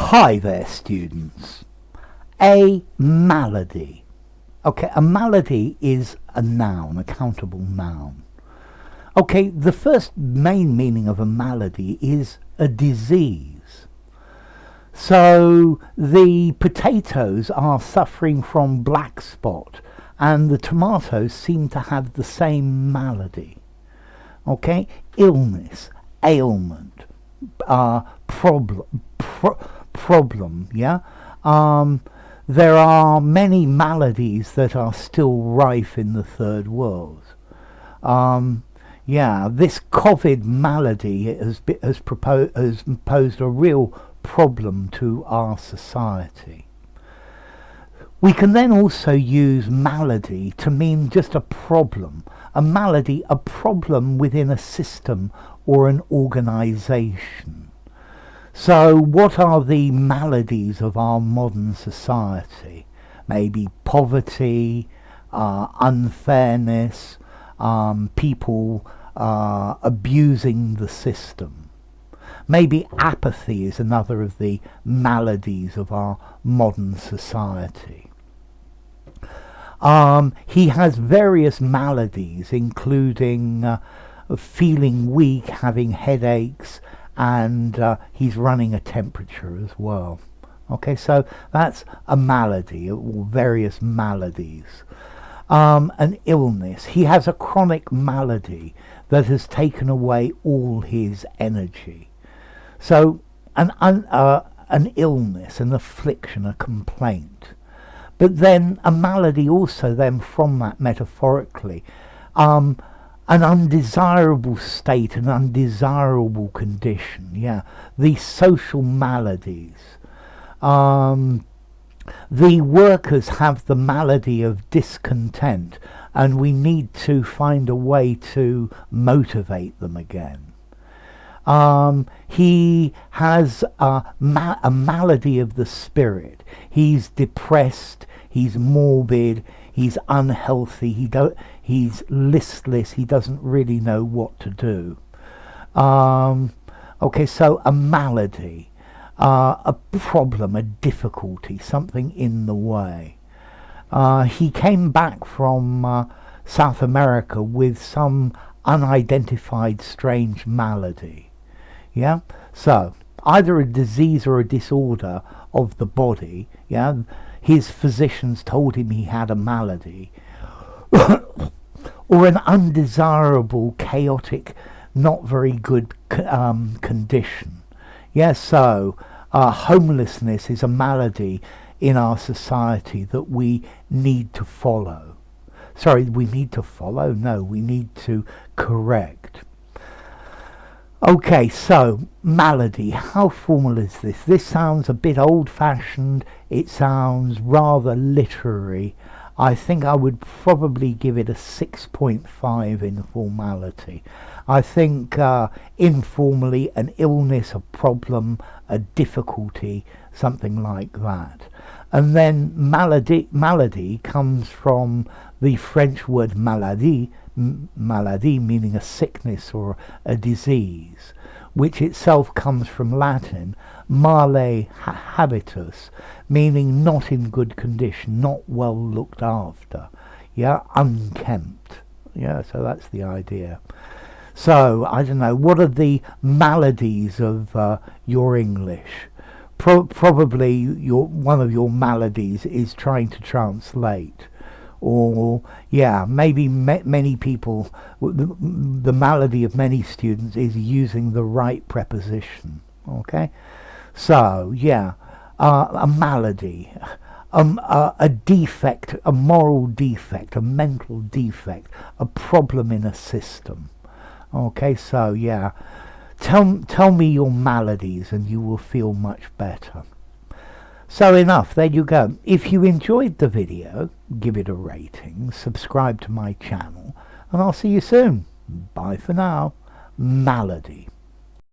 Hi there, students. A malady. Okay, a malady is a noun, a countable noun. Okay, the first main meaning of a malady is a disease. So the potatoes are suffering from black spot and the tomatoes seem to have the same malady. Okay, illness, ailment, problem, yeah. There are many maladies that are still rife in the third world. Yeah, this COVID malady has posed a real problem to our society. We can then also use malady to mean just a problem. A malady, a problem within a system or an organization. So what are the maladies of our modern society? Maybe poverty, unfairness, people abusing the system. Maybe apathy is another of the maladies of our modern society. He has various maladies, including feeling weak, having headaches, and he's running a temperature as well. Okay, so that's a malady, or various maladies. An illness. He has a chronic malady that has taken away all his energy. So an illness, an affliction, a complaint. But then a malady also then from that metaphorically, an undesirable state, an undesirable condition, yeah. The social maladies. The workers have the malady of discontent and we need to find a way to motivate them again. He has a malady of the spirit. He's depressed, he's morbid, he's unhealthy, he's listless, he doesn't really know what to do. Okay, so a malady, a problem, a difficulty, something in the way. He came back from South America with some unidentified strange malady. Yeah, so either a disease or a disorder of the body. Yeah, his physicians told him he had a malady, or an undesirable, chaotic, not very good condition. Yeah, so homelessness is a malady in our society that we need to follow. Sorry, we need to follow? No, we need to correct. Okay, so malady, how formal is this? This sounds a bit old-fashioned, it sounds rather literary. I think I would probably give it a 6.5 in formality. I think informally an illness, a problem, a difficulty, something like that. And then malady comes from the French word maladie, malady meaning a sickness or a disease, which itself comes from Latin male habitus, meaning not in good condition, not well looked after, yeah, unkempt. Yeah, so that's the idea. So I don't know, what are the maladies of your English? Probably one of your maladies is trying to translate. Or yeah, maybe many people, the malady of many students is using the right preposition. Okay, so yeah, a malady, a defect, a moral defect, a mental defect, a problem in a system. Okay, so yeah, tell me your maladies and you will feel much better. So enough, there you go. If you enjoyed the video, give it a rating, subscribe to my channel, and I'll see you soon. Bye for now. Malady.